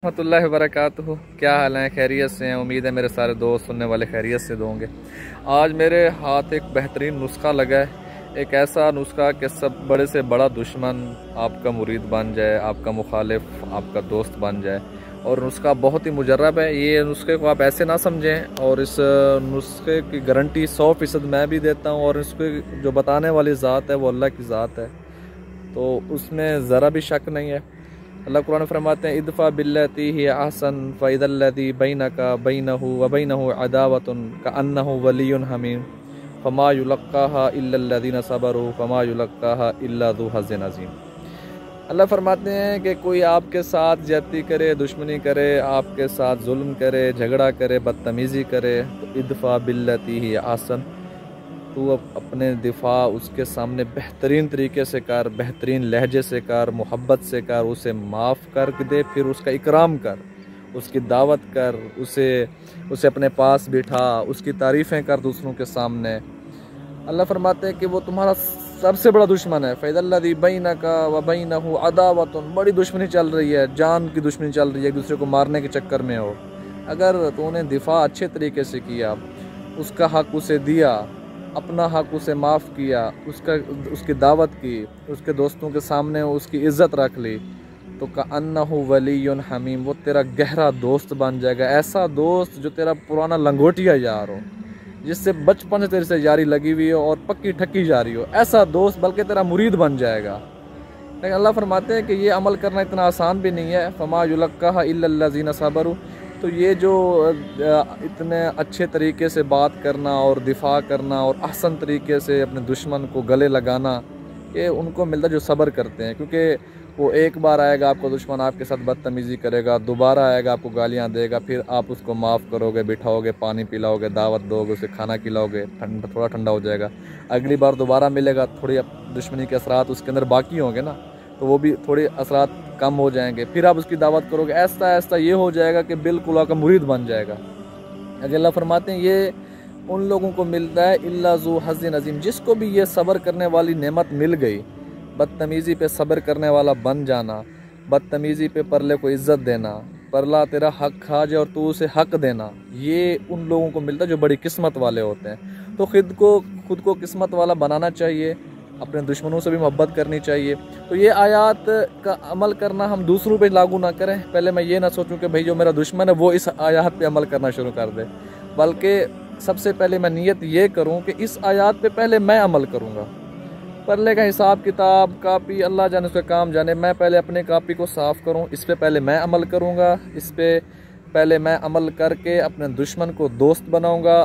रहमतुल्लाहि वबरकातुहू। क्या हाल है? खैरियत से हैं? उम्मीद है मेरे सारे दोस्त सुनने वाले खैरियत से होंगे। आज मेरे हाथ एक बेहतरीन नुस्खा लगा है। एक ऐसा नुस्खा कि सब बड़े से बड़ा दुश्मन आपका मुरीद बन जाए, आपका मुखालिफ आपका दोस्त बन जाए। और नुस्खा बहुत ही मुजर्रब है। ये नुस्खे को आप ऐसे ना समझें, और इस नुस्खे की गारंटी 100% मैं भी देता हूँ। और इसके जो बताने वाली ज़ात है वो अल्लाह की ज़ात है, तो उसमें ज़रा भी शक नहीं है। अल्लाह कुरान फरमाते हैं, इदफ़ा बिल्लती ही अहसन फ़इदल्लज़ी बैनका बैनहु व बैनहु अदावतुन कअन्नहु वलियुन हमीम फ़मा युलक्काहा इल्लल्लज़ीना सबरू फ़मा युलक्काहा इल्ला ज़ू हज़्ज़िन अज़ीम। अल्लाह फरमाते हैं कि कोई आपके साथ ज्यादती करे, दुश्मनी करे, आपके साथ जुल्म करे, झगड़ा करे, बदतमीज़ी करे, तो इदफ़ा बिल्लती ही अहसन, तू अपने दिफा उसके सामने बेहतरीन तरीके से कर, बेहतरीन लहजे से कर, मोहब्बत से कर, उसे माफ़ कर दे, फिर उसका इकराम कर, उसकी दावत कर, उसे अपने पास बिठा, उसकी तारीफ़ें कर दूसरों के सामने। अल्लाह फरमाते हैं कि वो तुम्हारा सबसे बड़ा दुश्मन है। फ़इदल्लज़ी बैनका व बैनहु अदावतुन, बड़ी दुश्मनी चल रही है, जान की दुश्मनी चल रही है, एक दूसरे को मारने के चक्कर में हो। अगर तूने दिफा अच्छे तरीके से किया, उसका हक उसे दिया, अपना हक उसे माफ़ किया, उसकी दावत की, उसके दोस्तों के सामने उसकी इज़्ज़त रख ली, तो कअन्नहु वलियुन हमीम, वो तेरा गहरा दोस्त बन जाएगा। ऐसा दोस्त जो तेरा पुराना लंगोटिया यार हो, जिससे बचपन से तेरे से यारी लगी हुई हो और पक्की ठक्की जा रही हो, ऐसा दोस्त बल्कि तेरा मुरीद बन जाएगा। लेकिन अल्लाह फरमाते हैं कि ये अमल करना इतना आसान भी नहीं है। फमा युलक्काहा इल्लल्लज़ीना सबरू, तो ये जो इतने अच्छे तरीके से बात करना और दिफा करना और ahsan तरीके से अपने दुश्मन को गले लगाना, ये उनको मिलता जो सब्र करते हैं। क्योंकि वो एक बार आएगा आपको दुश्मन, आपके साथ बदतमीज़ी करेगा, दोबारा आएगा आपको गालियाँ देगा, फिर आप उसको माफ़ करोगे, बिठाओगे, पानी पिलाओगे, दावत दोगे, उसे खाना खिलाओगे, थोड़ा ठंडा हो जाएगा। अगली बार दोबारा मिलेगा, थोड़ी दुश्मनी के असरात उसके अंदर बाकी होंगे ना, तो वो भी थोड़े असरात कम हो जाएंगे। फिर आप उसकी दावत करोगे, ऐसा ऐसा ये हो जाएगा कि बिल्कुल आपका मुरीद बन जाएगा। अल्लाह फरमाते हैं ये उन लोगों को मिलता है इल्ला ज़ू हज़्ज़िन अज़ीम, जिसको भी ये सब्र करने वाली नेमत मिल गई। बदतमीज़ी पे सब्र करने वाला बन जाना, बदतमीज़ी पे परले को इज़्ज़त देना, परला तेरा हक खा जाए और तू उसे हक देना, ये उन लोगों को मिलता है जो बड़ी किस्मत वाले होते हैं। तो खुद को किस्मत वाला बनाना चाहिए, अपने दुश्मनों से भी मोहब्बत करनी चाहिए। तो ये आयत का अमल करना हम दूसरों पे लागू ना करें। पहले मैं ये ना सोचूं कि भाई जो मेरा दुश्मन है वो इस आयत पे अमल करना शुरू कर दे, बल्कि सबसे पहले मैं नियत ये करूं कि इस आयत पे पहले मैं अमल करूंगा। पहले का हिसाब किताब कापी अल्लाह जाने उसका काम जाने, मैं पहले अपने कापी को साफ़ करूं, इस पे पहले मैं अमल करूंगा, इस पे पहले मैं अमल करके अपने दुश्मन को दोस्त बनाऊंगा।